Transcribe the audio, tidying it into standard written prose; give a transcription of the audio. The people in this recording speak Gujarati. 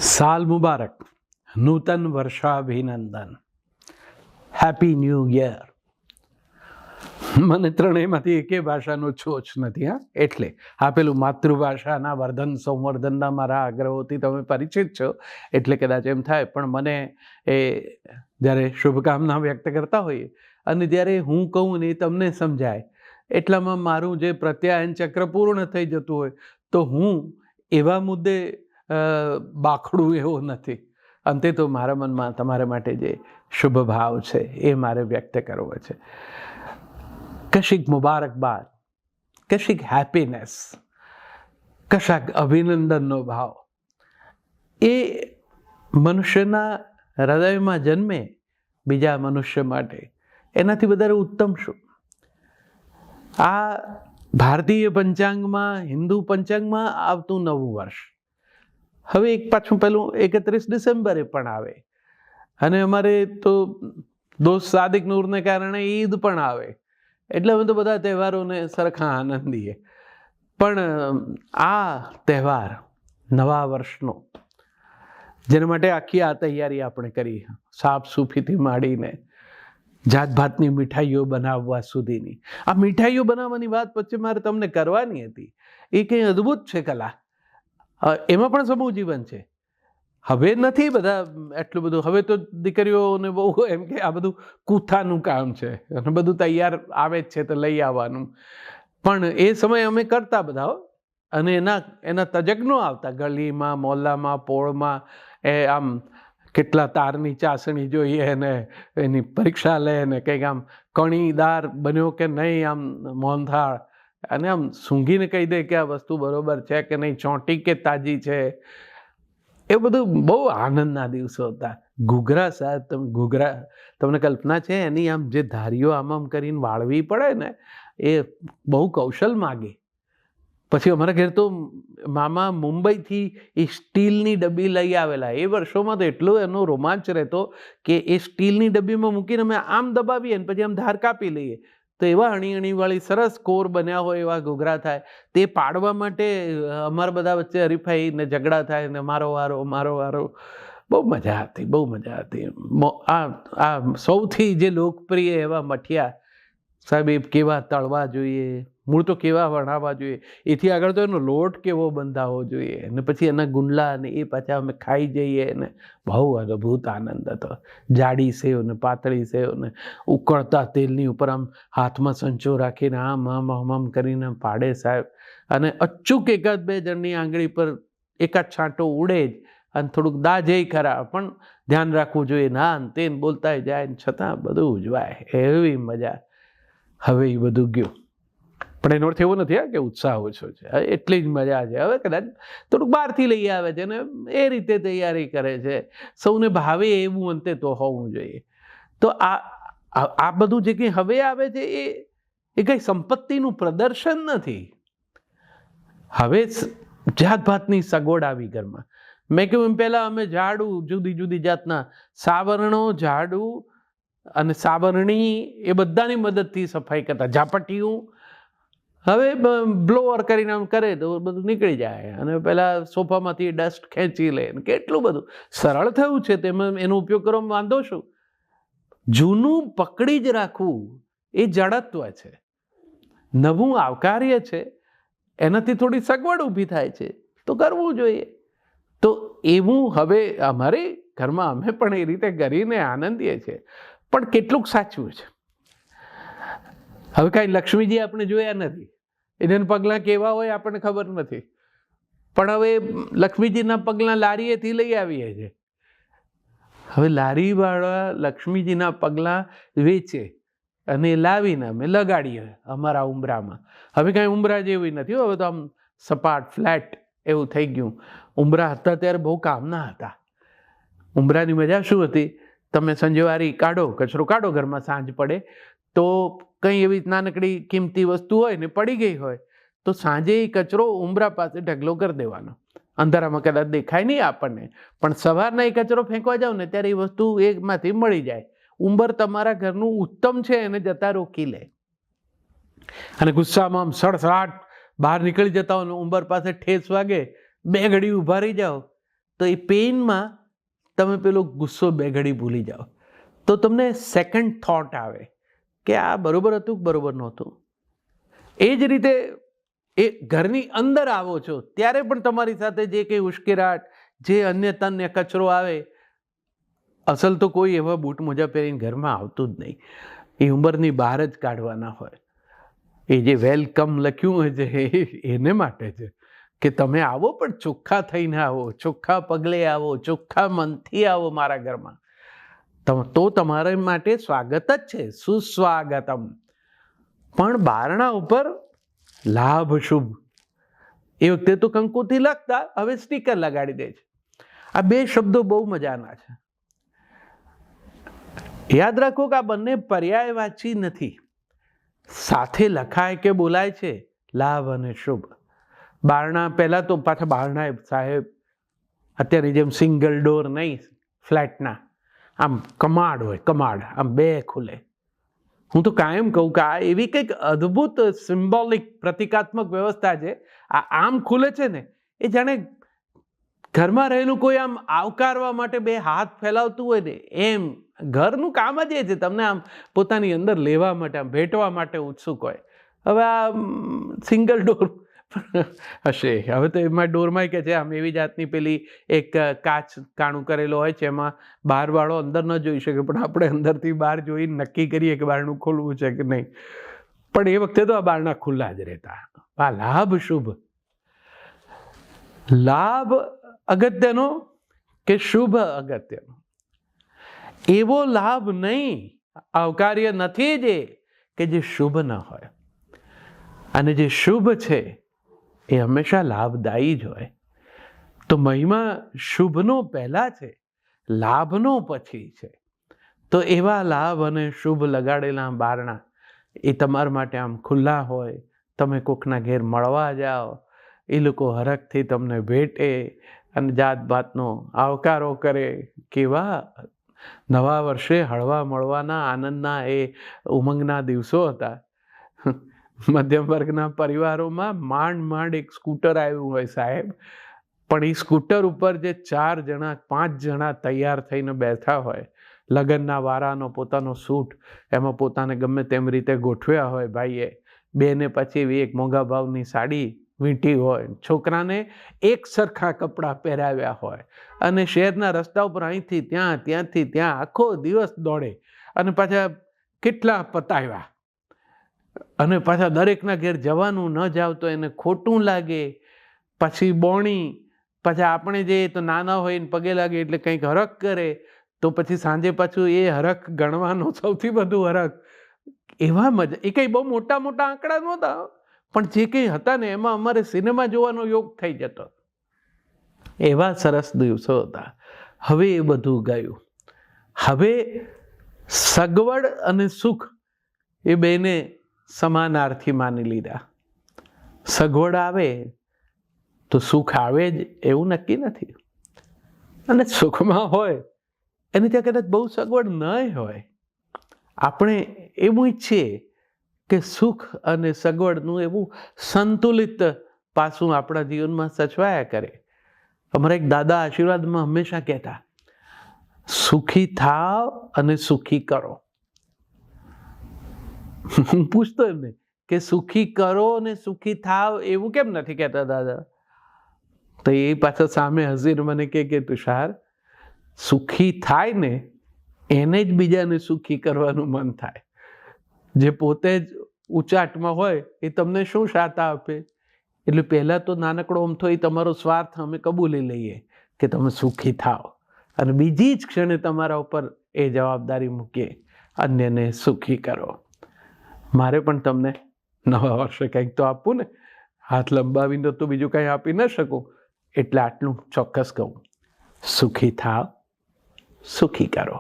साल मुबारक, नूतन વર્ષાભિનંદન, હેપી ન્યૂ યર. મને ત્રણેયમાંથી એકે ભાષાનો છોછ નથી. એટલે આ પેલું માતૃભાષાના વર્ધન સંવર્ધનના મારા આગ્રહોથી તમે પરિચિત છો એટલે કદાચ એમ થાય, પણ મને એ જ્યારે શુભકામના વ્યક્ત કરતા હોઈએ અને જ્યારે હું કહું ને એ તમને સમજાય એટલામાં મારું જે પ્રત્યાયન ચક્ર પૂર્ણ થઈ જતું હોય તો હું એવા મુદ્દે બાખડું એવો નથી. અંતે તો મારા મનમાં તમારા માટે જે શુભ ભાવ છે એ મારે વ્યક્ત કરવો છે. કશીક મુબારકબાદ, કશીક હેપીનેસ, કશાક અભિનંદનનો ભાવ એ મનુષ્યના હૃદયમાં જન્મે બીજા મનુષ્ય માટે એનાથી વધારે ઉત્તમ શું? આ ભારતીય પંચાંગમાં, હિન્દુ પંચાંગમાં આવતું નવું વર્ષ હવે એક પાછું પેલું 31 ડિસેમ્બરે પણ આવે અને અમારે તો દોસ્ત સાદિક નૂરને કારણે ઈદ પણ આવે, એટલે અમે તો બધા તહેવારોને સરખા આનંદીએ. પણ આ તહેવાર નવા વર્ષનો, જેના માટે આખી આ તૈયારી આપણે કરી, સાફ સૂફીથી માંડીને જાતભાતની મીઠાઈઓ બનાવવા સુધીની, આ મીઠાઈઓ બનાવવાની વાત પછી મારે તમને કરવાની હતી. એ કંઈ અદ્ભુત છે કલા, એમાં પણ સમૂહ જીવન છે. હવે નથી બધા એટલું બધું, હવે તો દીકરીઓને બહુ એમ કે આ બધું કૂથાનું કામ છે અને બધું તૈયાર આવે જ છે તો લઈ આવવાનું. પણ એ સમયે અમે કરતા બધા, અને એના તજજ્ઞો આવતા ગલીમાં, મોહલ્લામાં, પોળમાં. એ આમ કેટલા તારની ચાસણી જોઈએ ને એની પરીક્ષા લે ને કંઈક આમ કણીદાર બન્યો કે નહીં, આમ મોહનથાળ, અને આમ સૂંઘીને કહી દે કે આ વસ્તુ બરોબર છે કે નહીં, ચોંટી કે તાજી છે. એ બધું બહુ આનંદના દિવસો હતા. ઘૂઘરા સાહેબ, ઘૂઘરા તમને કલ્પના છે એની આમ જે ધારીઓ આમ કરીને વાળવી પડે ને, એ બહુ કૌશલ માગે. પછી અમારા ઘેર તો મામા મુંબઈથી એ સ્ટીલની ડબ્બી લઈ આવેલા. એ વર્ષોમાં તો એટલો એનો રોમાંચ રહેતો કે એ સ્ટીલની ડબ્બીમાં મૂકીને અમે આમ દબાવીએ ને પછી આમ ધાર કાપી લઈએ તો એવા અણીવાળી સરસ કોર બન્યા હોય એવા ઘૂઘરા થાય. તે પાડવા માટે અમારા બધા વચ્ચે હરીફાઈ ને ઝઘડા થાય ને મારો વારો. બહુ મજા હતી, બહુ મજા હતી. આ સૌથી જે લોકપ્રિય એવા મઠિયા સાહેબ, એ કેવા તળવા જોઈએ, મૂળ તો કેવા વણાવવા જોઈએ, એથી આગળ તો એનો લોટ કેવો બંધાવવો જોઈએ, અને પછી એના ગુંડલા અને એ પાછા અમે ખાઈ જઈએ ને બહુ અદ્ભુત આનંદ હતો. જાડી સેવ ને પાતળી સેવ ને ઉકળતા તેલની ઉપર આમ હાથમાં સંચો રાખીને આમ કરીને પાડે સાહેબ, અને અચૂક એકાદ બે જણની આંગળી પર એકાદ છાંટો ઉડે જ, અને થોડુંક દાજે ખરા, પણ ધ્યાન રાખવું જોઈએ. ના તેને બોલતા જાય ને છતાં બધું ઉજવાય, એવી મજા. હવે એ બધું ગયું, પણ એનો અર્થ એવો નથી કે ઉત્સાહ ઓછો છે. એટલી જ મજા છે. હવે કદાચ થોડુંક બહારથી લઈ આવે છે ને એ રીતે તૈયારી કરે છે. સૌને ભાવે એવું અંતે તો હોવું જોઈએ. તો આ બધું જે કંઈ હવે આવે છે એ કંઈ સંપત્તિનું પ્રદર્શન નથી. હવે જાતભાતની સગવડ આવી ઘરમાં. મેં કહ્યું એમ પહેલાં અમે ઝાડુ, જુદી જુદી જાતના સાવરણો, ઝાડુ અને સાવરણી, એ બધાની મદદથી સફાઈ કરતા. ઝાપટીયું હવે બ્લોઅર કરીને આમ કરે તો બધું નીકળી જાય, અને પહેલાં સોફામાંથી ડસ્ટ ખેંચી લે. કેટલું બધું સરળ થયું છે, તેમાં એનો ઉપયોગ કરવામાં વાંધો શું? જૂનું પકડી જ રાખવું એ જડત્વ છે. નવું આવકાર્ય છે, એનાથી થોડી સગવડ ઊભી થાય છે તો કરવું જોઈએ. તો એવું હવે અમારે ઘરમાં અમે પણ એ રીતે કરીને આનંદીએ છીએ. પણ કેટલુંક સાચું છે. હવે કાંઈ લક્ષ્મીજી આપણે જોયા નથી, એના પગલાં કેવા હોય આપણને ખબર નથી, પણ હવે લક્ષ્મીજીના પગલાં લારીએથી લઈ આવીએ છીએ. હવે લારીવાળા લક્ષ્મીજીના પગલાં વેચે અને લાવીને અમે લગાડીએ અમારા ઉંબરામાં. હવે કાંઈ ઉંબરા જેવી નથી, હવે તો આમ સપાટ ફ્લેટ એવું થઈ ગયું. ઉંબરા હતા ત્યારે બહુ કામના હતા. ઉંબરાની મજા શું હતી? તમે સંજવારી કાઢો, કચરો કાઢો ઘરમાં, સાંજ પડે તો કંઈ એવી નાનકડી કિંમતી વસ્તુ હોય ને પડી ગઈ હોય તો સાંજે એ કચરો ઉંબરા પાસે ઢગલો કરી દેવાનો. અંધારામાં કદાચ દેખાય નહીં આપણને, પણ સવારના એ કચરો ફેંકવા જાવ ને ત્યારે એ વસ્તુ એમાંથી મળી જાય. ઉંબર તમારા ઘરનું ઉત્તમ છે એને જતા રોકી લે. અને ગુસ્સામાં આમ સડસડાટ બહાર નીકળી જતા હોય, ઉંબર પાસે ઠેસ વાગે, બે ઘડી ઊભા રહી જાઓ તો એ પેઇનમાં તમે પેલો ગુસ્સો બે ઘડી ભૂલી જાઓ, તો તમને સેકન્ડ થોટ આવે કે આ બરોબર હતું કે બરોબર નહોતું. એ જ રીતે એ ઘરની અંદર આવો છો ત્યારે પણ તમારી સાથે જે કંઈ ઉશ્કેરાટ, જે અન્ય તન્ય કચરો આવે, અસલ તો કોઈ એવા બૂટ મોજા પહેરીને ઘરમાં આવતું જ નહીં, એ ઉંમરની બહાર જ કાઢવાના હોય. એ જે વેલકમ લખ્યું હોય છે એને માટે છે કે તમે આવો પણ ચોખ્ખા થઈને આવો, ચોખ્ખા પગલે આવો, ચોખ્ખા મનથી આવો મારા ઘરમાં, તો તમારા માટે સ્વાગત જ છે, સુસ્વાગતમ. પણ બારણા ઉપર લાભ શુભ, એ વખતે તો કંકુથી લખતા, હવે સ્ટીકર લગાડી દે છે. આ બે શબ્દો બહુ મજાના છે. યાદ રાખો કે આ બંને પર્યાયવાચી નથી, સાથે લખાય કે બોલાય છે, લાભ અને શુભ. બારણા પહેલા તો પાછા બારણા સાહેબ અત્યારે જેમ સિંગલ ડોર નહીં, ફ્લેટના આમ કમાડ હોય, કમાડ આમ બે ખુલે. હું તો કાયમ કહું કે આ એવી કંઈક અદ્ભુત સિમ્બોલિક પ્રતિકાત્મક વ્યવસ્થા છે. આ આમ ખુલે છે ને, એ જાણે ઘરમાં રહેલું કોઈ આમ આવકારવા માટે બે હાથ ફેલાવતું હોય ને એમ. ઘરનું કામ જ એ છે, તમને આમ પોતાની અંદર લેવા માટે, આમ ભેટવા માટે ઉત્સુક હોય. હવે આ સિંગલ ડોર હશે, હવે તો એમાં ડોરમાં કે છે આમ એવી જાતની પેલી એક કાચ કાણું કરેલો હોય છે, એમાં બહારવાળો અંદર ન જોઈ શકે, પણ આપણે અંદરથી બહાર જોઈને નક્કી કરીએ કે બારણું ખોલવું છે કે નહીં. પણ એ વખતે તો આ બારણા ખુલ્લા જ રહેતા. આ લાભ શુભ. લાભ અગત્યનો કે શુભ અગત્યનો? એવો લાભ નહીં, આવકાર્ય નથી જે કે જે શુભ ન હોય. અને જે શુભ છે એ હંમેશા લાભદાયી જ હોય. તો મહિમા શુભનો પહેલા છે, લાભનો પછી છે. તો એવા લાભ અને શુભ લગાડેલા બારણા એ તમારા માટે આમ ખુલ્લા હોય. તમે કોકના ઘેર મળવા જાઓ, એ લોકો હરખથી તમને ભેટે અને જાત ભાતનો આવકારો કરે. કેવા નવા વર્ષે હળવા મળવાના આનંદના એ ઉમંગના દિવસો હતા. મધ્યમ વર્ગના પરિવારોમાં માંડ એક સ્કૂટર આવ્યું હોય સાહેબ, પણ એ સ્કૂટર ઉપર જે 4 જણા 5 જણા તૈયાર થઈને બેઠા હોય, લગ્નના વારાનો પોતાનો સૂટ એમાં પોતાને ગમે તેમ રીતે ગોઠવ્યા હોય ભાઈએ, બેને પછી એવી એક મોંઘા ભાવની સાડી વીંટી હોય, છોકરાને એક સરખા કપડાં પહેરાવ્યા હોય, અને શહેરના રસ્તા ઉપર અહીંથી ત્યાં, ત્યાંથી ત્યાં આખો દિવસ દોડે, અને પાછા કેટલા પતાવ્યા, અને પાછા દરેકના ઘેર જવાનું ન જાવ તો એને ખોટું લાગે. પછી બોણી, પાછા આપણે જઈએ તો નાના હોય ને પગે લાગે એટલે કંઈક હરખ કરે, તો પછી સાંજે પાછું એ હરખ ગણવાનો સૌથી વધુ હરખ. એવા મજા. એ કંઈ બહુ મોટા મોટા આંકડા નહોતા, પણ જે કંઈ હતા ને એમાં અમારે સિનેમા જોવાનો યોગ થઈ જતો. એવા સરસ દિવસો હતા. હવે એ બધું ગયું. હવે સગવડ અને સુખ એ બેને સમાનાર્થી માની લીધા. સગવડ આવે તો સુખ આવે જ એવું નક્કી નથી, અને સુખમાં હોય એની ત્યાં કદાચ બહુ સગવડ ન હોય. આપણે એવું ઈચ્છીએ કે સુખ અને સગવડનું એવું સંતુલિત પાસું આપણા જીવનમાં સચવાયા કરે. અમારા એક દાદા આશીર્વાદમાં હંમેશા કહેતા, સુખી થાવ અને સુખી કરો. હું પૂછતો એમને કે સુખી કરો અને સુખી થાવ એવું કેમ નથી કહેતા દાદા? તો એ પાછા સામે હસીને મને કે તુષાર, સુખી થાય ને એને જ બીજાને સુખી કરવાનું મન થાય. જે પોતે જ ઉચાટમાં હોય એ તમને શું શાતા આપે? એટલે પહેલાં તો નાનકડો અમથો એ તમારો સ્વાર્થ અમે કબૂલી લઈએ કે તમે સુખી થાવ, અને બીજી જ ક્ષણે તમારા ઉપર એ જવાબદારી મૂકીએ, અન્યને સુખી કરો. મારે પણ તમને નવા વર્ષે કંઈક તો આપવું ને, હાથ લંબાવીને તો બીજું કંઈ આપી ન શકું, એટલે આટલું ચોક્કસ કહું, સુખી થાવ, સુખી કરો.